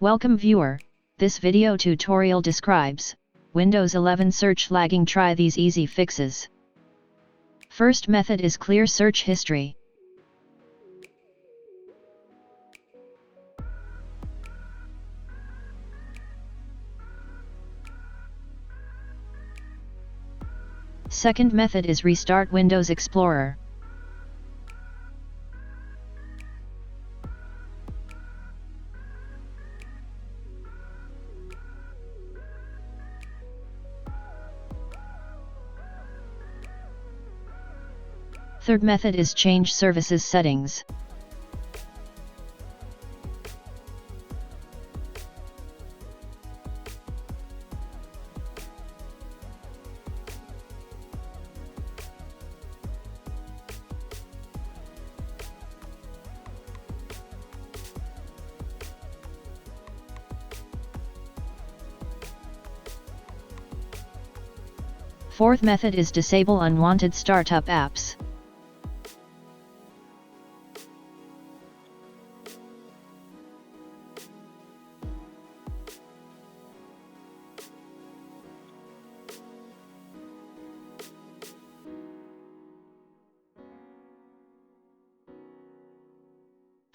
Welcome viewer, this video tutorial describes Windows 11 search lagging. Try these easy fixes. First method is clear search history. Second method is restart Windows Explorer. Third method is change services settings. Fourth method is disable unwanted startup apps.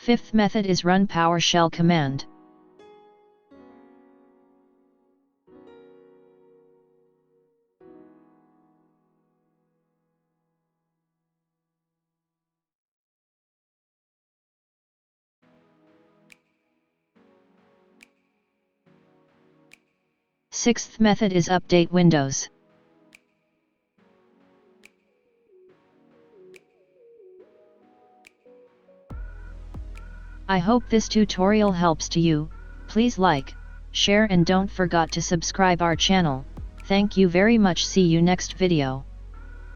Fifth method is run PowerShell command. Sixth method is update Windows. I hope this tutorial helps to you. Please like, share and don't forget to subscribe our channel. Thank you very much. See you next video.